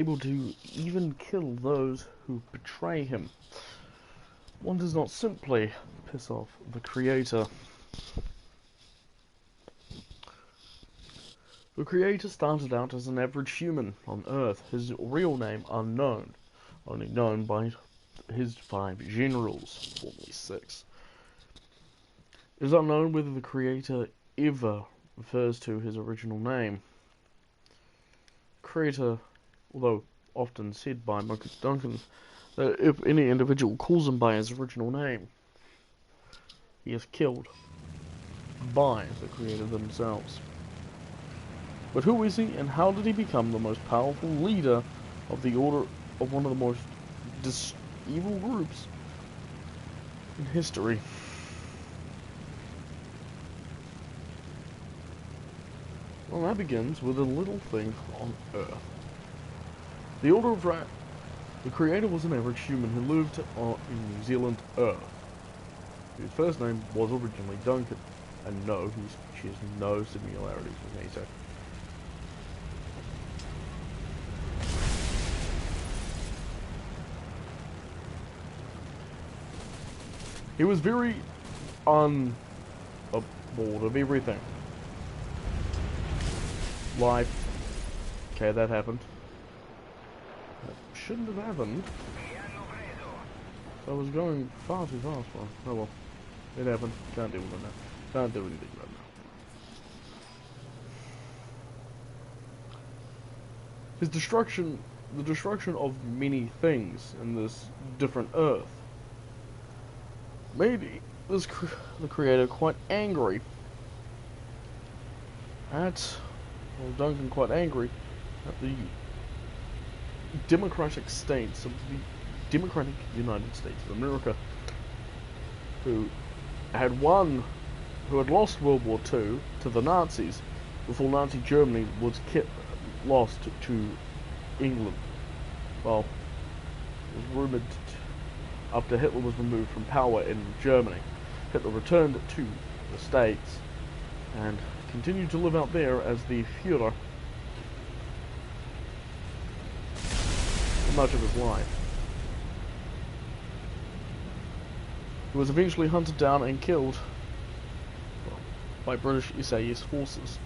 able to even kill those who betray him. One does not simply piss off the creator. The creator started out as an average human on Earth, his real name unknown, only known by his 5 generals, formerly 6. It is unknown whether the creator ever refers to his original name. Creator, although often said by Duncan, that if any individual calls him by his original name, he is killed by the creator themselves. But who is he, and how did he become the most powerful leader of the order of one of the most evil groups in history? Well, that begins with a little thing on Earth. The Order of RANTS. The creator was an average human who lived in New Zealand, Earth, whose first name was originally Duncan, and no, she has no similarities with me, so. He was very aboard of everything. Life. Okay, that happened. That shouldn't have happened. I was going far too fast for him. Oh well. It happened. Can't deal with it now. Can't do anything right now. His destruction, the destruction of many things in this different Earth, made the creator quite angry at, well, Duncan quite angry at the democratic states of the democratic United States of America, who had lost World War II to the Nazis before Nazi Germany was lost to England. Well, it was rumoured after Hitler was removed from power in Germany, Hitler returned to the States and continued to live out there as the Führer for much of his life. He was eventually hunted down and killed, well, by British SAS forces.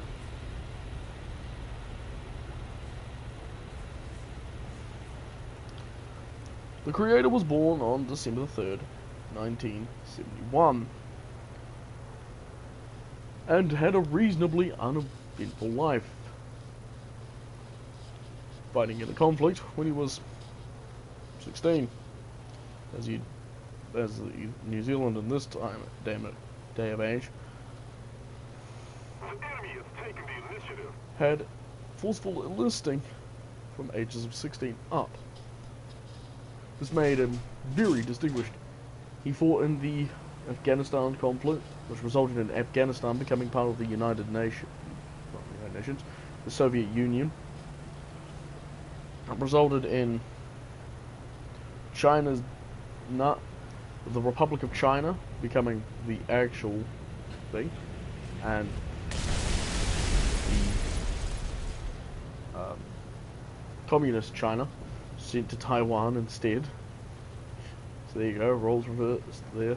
The creator was born on December 3rd, 1971, and had a reasonably uneventful life, fighting in a conflict when he was 16, as New Zealand in this time, day of age, had forceful enlisting from ages of 16 up. This made him very distinguished. He fought in the Afghanistan conflict, which resulted in Afghanistan becoming part of the United Nations, the Soviet Union. It resulted in the Republic of China becoming the actual thing, and the communist China sent to Taiwan instead. So there you go, roles reversed there.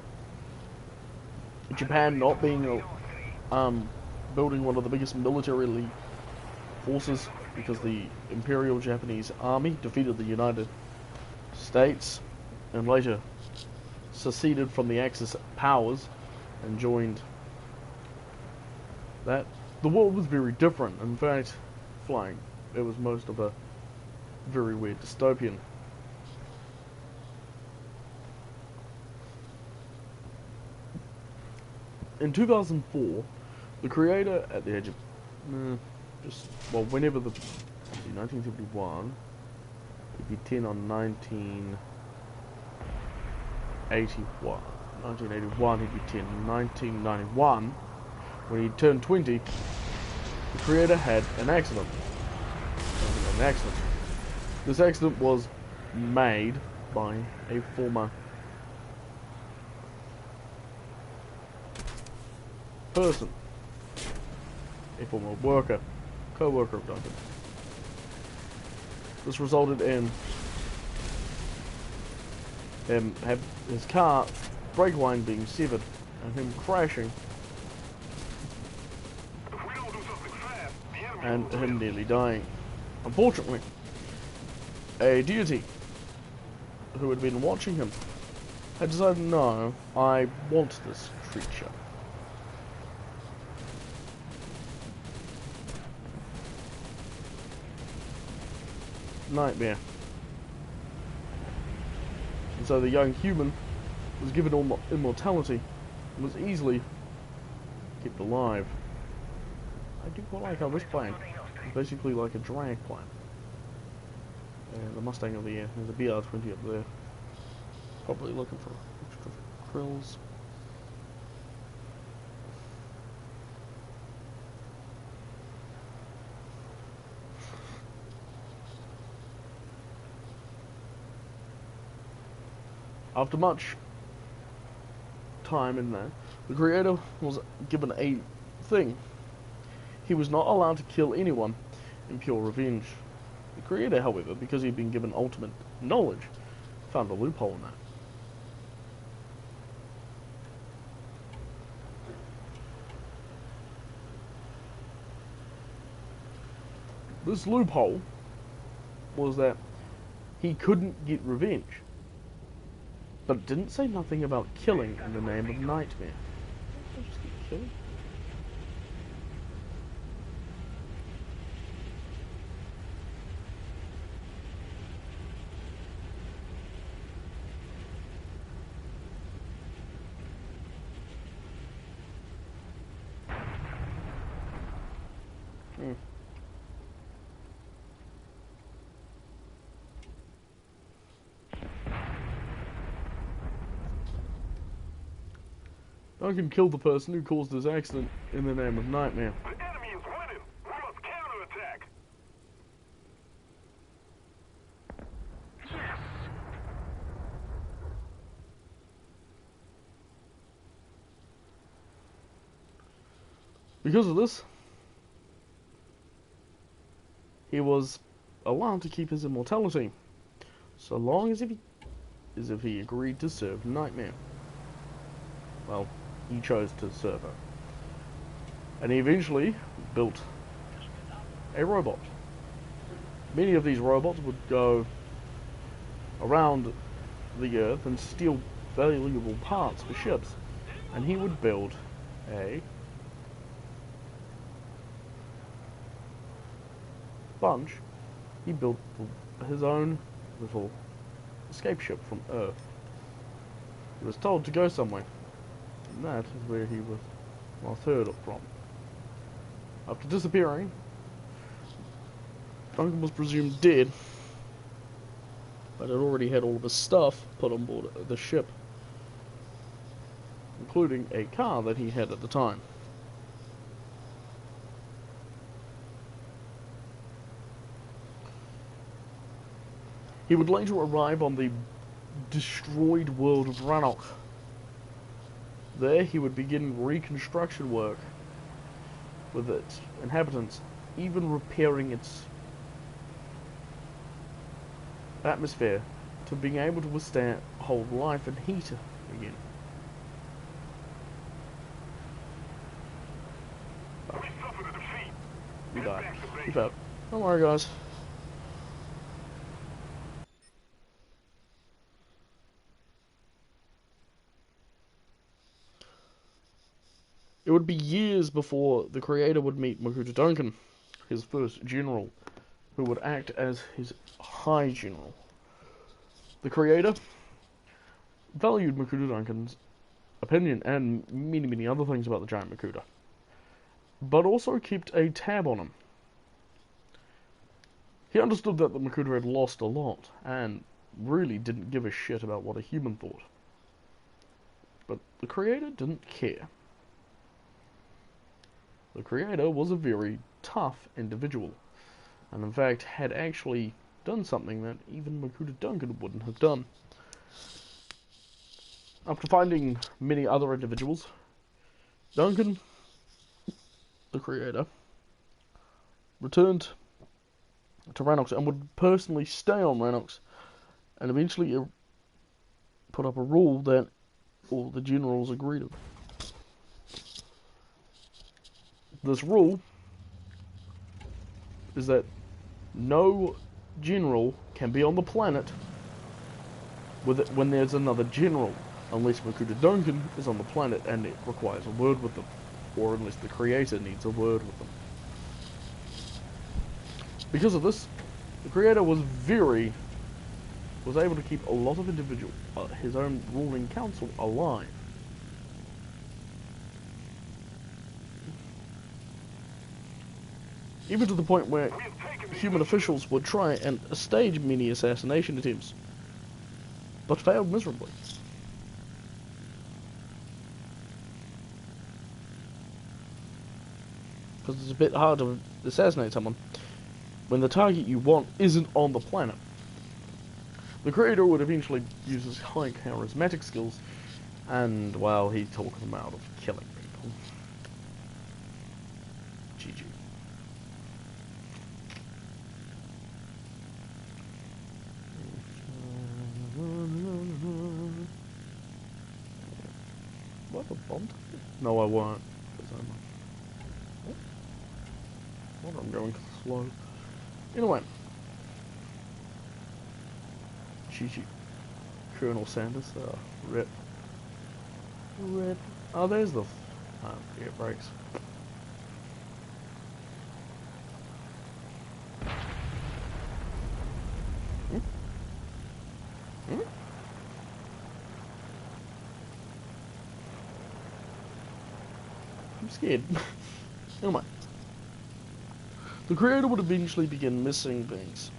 Japan not being building one of the biggest military forces because the Imperial Japanese Army defeated the United States and later seceded from the Axis powers and joined that. The world was very different. In fact, it was most of a very weird dystopian. In 2004, the creator, at the age of whenever 1951, he'd be 10 on 1981. 1981, he'd be 10. 1991, when he turned 20, the creator had an accident. This accident was made by a former person, a former co-worker of Duncan. This resulted in him have his car brake line being severed and him crashing and him nearly dying. Unfortunately, a deity who had been watching him had decided, no, I want this creature. Nightmare. And so the young human was given immortality and was easily kept alive. I do quite like how this plane is basically like a drag plane. And the Mustang over here, there's a BR-20 up there. Probably looking for extra krills. After much time in there, the creator was given a thing. He was not allowed to kill anyone in pure revenge. The creator, however, because he'd been given ultimate knowledge, found a loophole in that. This loophole was that he couldn't get revenge. But it didn't say nothing about killing in the name of Nightmare. I'll just keep killing. Duncan killed the person who caused this accident in the name of Nightmare. The enemy is winning! We must counterattack! Yes! Because of this, he was allowed to keep his immortality, so long as if he agreed to serve Nightmare. Well, he chose to serve her. And he eventually built a robot. Many of these robots would go around the Earth and steal valuable parts for ships. And he would build a bunch. He built his own little escape ship from Earth. He was told to go somewhere. And that is where he was last heard from. After disappearing, Duncan was presumed dead, but had already had all of his stuff put on board the ship, including a car that he had at the time. He would later arrive on the destroyed world of Ranok. There he would begin reconstruction work with its inhabitants, even repairing its atmosphere to being able to withstand, hold life and heat again. Oh. We suffered a defeat. We died. Keep out. Don't worry, guys. It would be years before the creator would meet Makuta Duncan, his first general, who would act as his high general. The creator valued Makuta Duncan's opinion and many other things about the giant Makuta, but also kept a tab on him. He understood that the Makuta had lost a lot, and really didn't give a shit about what a human thought. But the creator didn't care. The creator was a very tough individual, and in fact had actually done something that even Makuta Duncan wouldn't have done. After finding many other individuals, Duncan, the creator, returned to Rannox and would personally stay on Rannox and eventually put up a rule that all the generals agreed to. This rule is that no general can be on the planet with it when there's another general, unless Recruiter Duncan is on the planet and it requires a word with them, or unless the creator needs a word with them. Because of this, the creator was able to keep a lot of his own ruling council alive. Even to the point where human officials would try and stage many assassination attempts, but failed miserably. Because it's a bit hard to assassinate someone when the target you want isn't on the planet. The creator would eventually use his high charismatic skills, and, well, he talked them out of killing people. GG. What, a bomb? No, I won't. I'm going slow. Anyway. GG. Colonel Sanders, rip. Rip. Oh, there's the air brakes. I'm scared. Anyway. The creator would eventually begin missing things,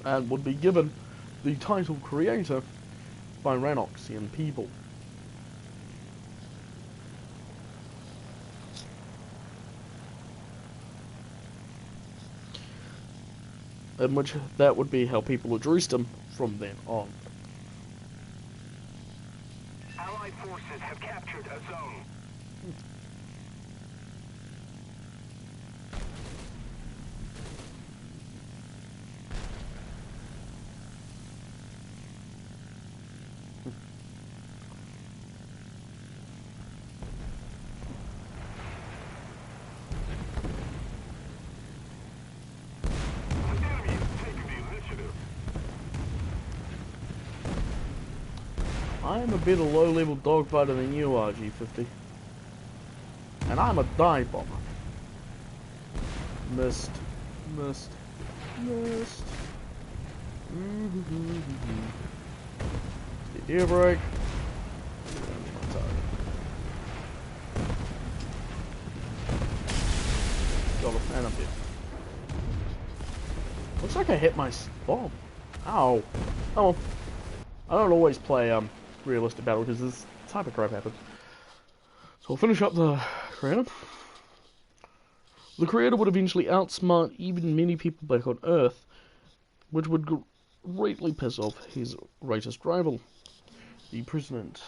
and would be given the title creator by Rannoxian people. In which that would be how people addressed him from then on. Allied forces have captured a zone. I am a better low-level dogfighter than you are, G50. And I'm a dive bomber. Missed. Missed. Missed. The air brake. Got a fan up here. Looks like I hit my bomb. Ow. Oh. I don't always play realistic battle because this type of crap happens. So we'll finish up the creator. The creator would eventually outsmart even many people back on Earth, which would greatly piss off his greatest rival, the president,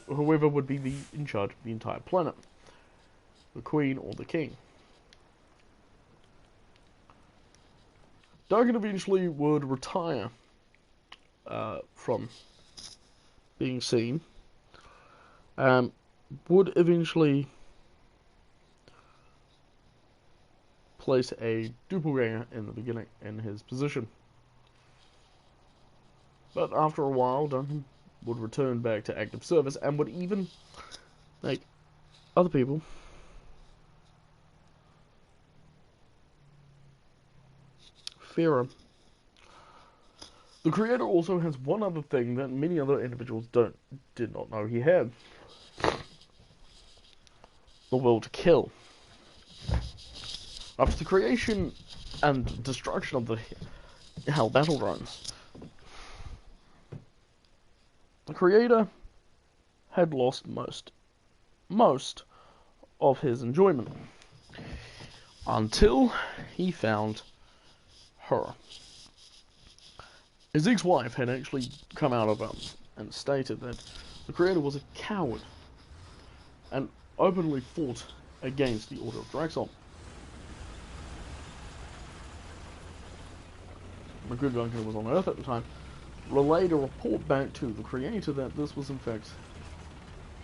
whoever would be in charge of the entire planet, the Queen or the King. Duncan eventually would retire from being seen, would eventually place a doppelganger in the beginning in his position. But after a while, Duncan would return back to active service and would even make other people fear him. The creator also has one other thing that many other individuals did not know he had. The will to kill. After the creation and destruction of the Hell battle drones, the creator had lost most of his enjoyment until he found her. His ex-wife had actually come out of and stated that the creator was a coward and openly fought against the Order of Draxon. Good Duncan was on Earth at the time, relayed a report back to the creator that this was in fact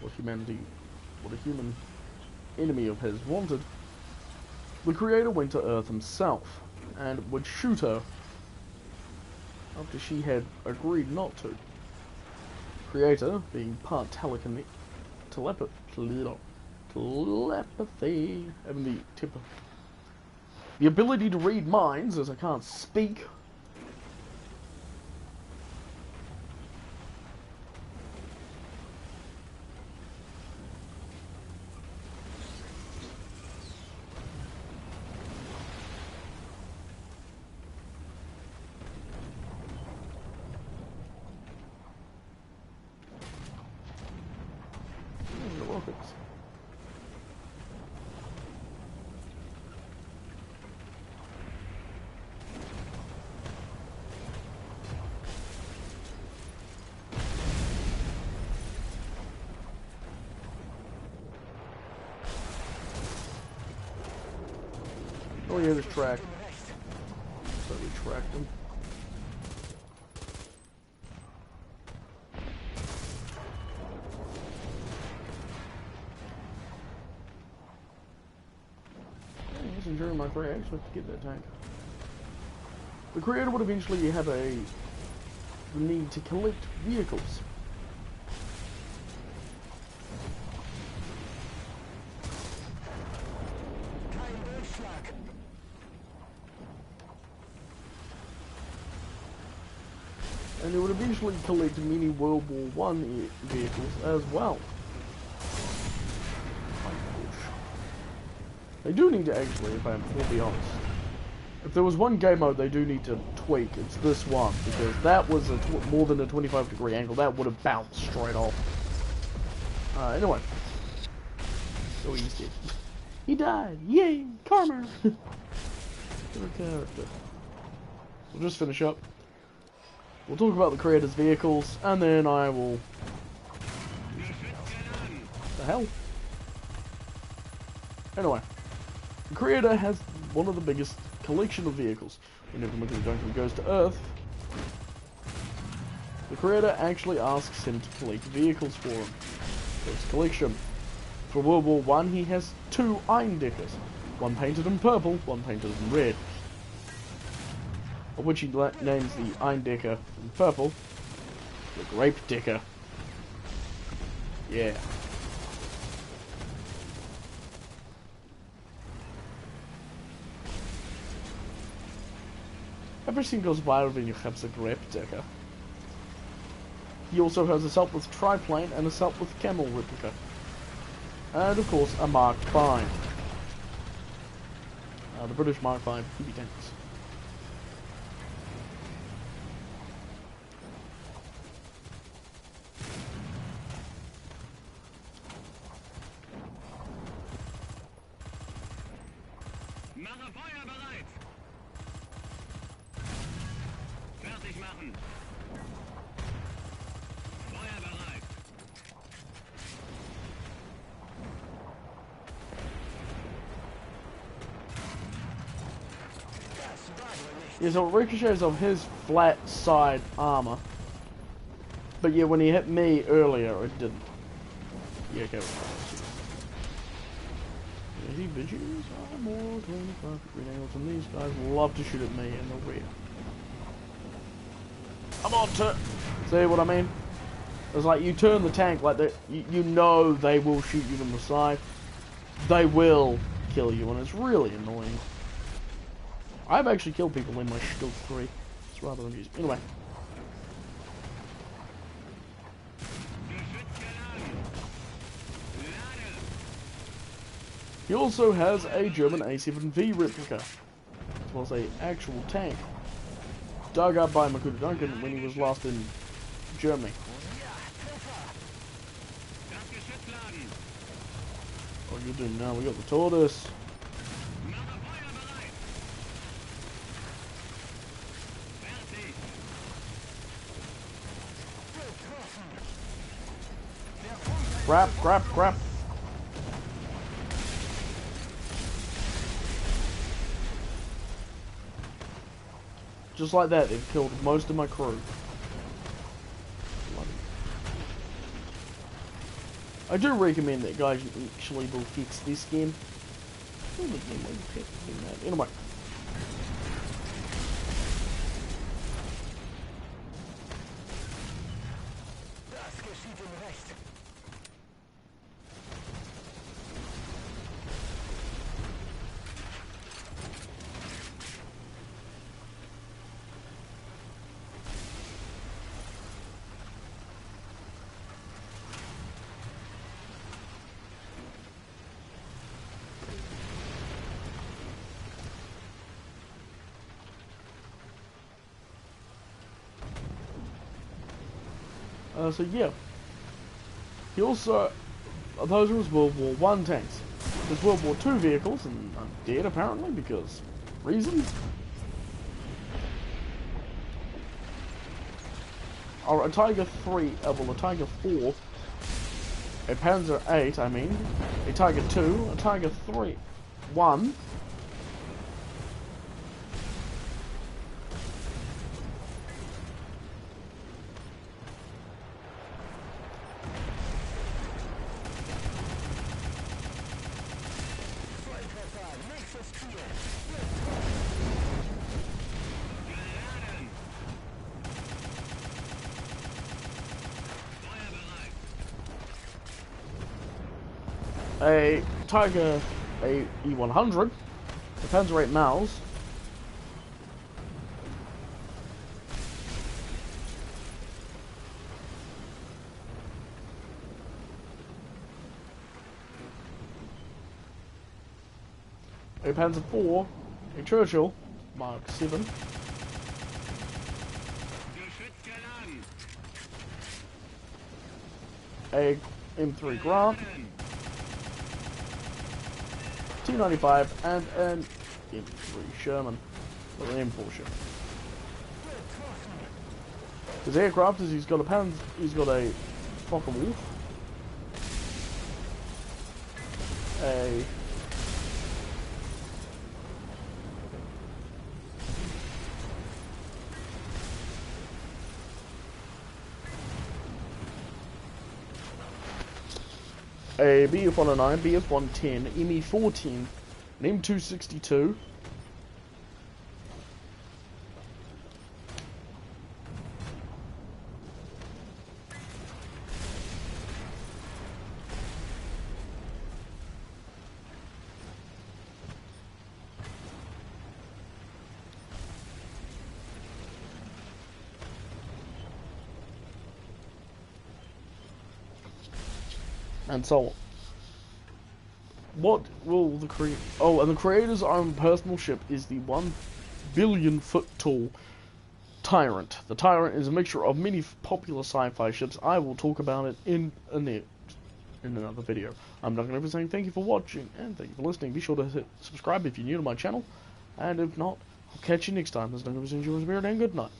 what a human enemy of his wanted. The creator went to Earth himself and would shoot her after she had agreed not to. Creator, being part telepathy, having the ability to read minds, as I can't speak. Rockets. Oh yeah, there's track. So we tracked them. During my free actually to get that tank. The creator would eventually have the need to collect vehicles. And it would eventually collect many World War I vehicles as well. They do need to actually, if I will be honest. If there was one game mode they do need to tweak, it's this one. Because that was more than a 25-degree angle. That would have bounced straight off. Anyway. So he's dead. He died! Yay! Karma! Good character. We'll just finish up. We'll talk about the creator's vehicles, and then I will... The hell? Anyway. The creator has one of the biggest collection of vehicles. Whenever Duncan goes to Earth, the creator actually asks him to collect vehicles for him. For his collection. For World War I, he has 2 Eindeckers. One painted in purple, one painted in red. Of which he names the Eindecker in purple the Grape Decker. Yeah. Every single viral when you have the Grape Decker. He also has a Assault with Triplane and a Assault with Camel replica. And of course a Mark V. The British Mark V heavy tanks. Yeah, so it ricochets off his flat side armor. But yeah, when he hit me earlier, it didn't. Yeah, okay. Easy bitches are more 25-degree angles, and these guys love to shoot at me in the rear. I'm on to see what I mean? It's like you turn the tank like that, you know they will shoot you from the side. They will kill you, and it's really annoying. I've actually killed people in my Shield 3. It's rather amusing. Anyway. He also has a German A7V replica, as well as an actual tank, dug up by Duncan when he was last in Germany. What are you doing now? We got the tortoise. Crap, crap, crap. Just like that, they've killed most of my crew. I do recommend that guys actually will fix this game. Anyway. So yeah, he also, those was World War One tanks. There's World War Two vehicles, and I'm dead apparently because reasons. Or a Tiger 3, well a Tiger 4, a Panzer 8, I mean, a Tiger 2, a Tiger 3, 1. A Tiger E100, a Panzer 8 Maus, a Panzer 4, a Churchill Mark 7, a M3 Grant, T95, and an M3 Sherman, or an M4 Sherman. His aircraft is he's got a Fokker-Wulf, a BF-109, BF-110, ME-14, an M262, and so on. What will the and the creator's own personal ship is the 1 billion foot tall Tyrant. The Tyrant is a mixture of many popular sci-fi ships. I will talk about it in another video. I'm Duncannuva saying thank you for watching and thank you for listening. Be sure to hit subscribe if you're new to my channel, and if not, I'll catch you next time. This is Duncannuva saying, and good night.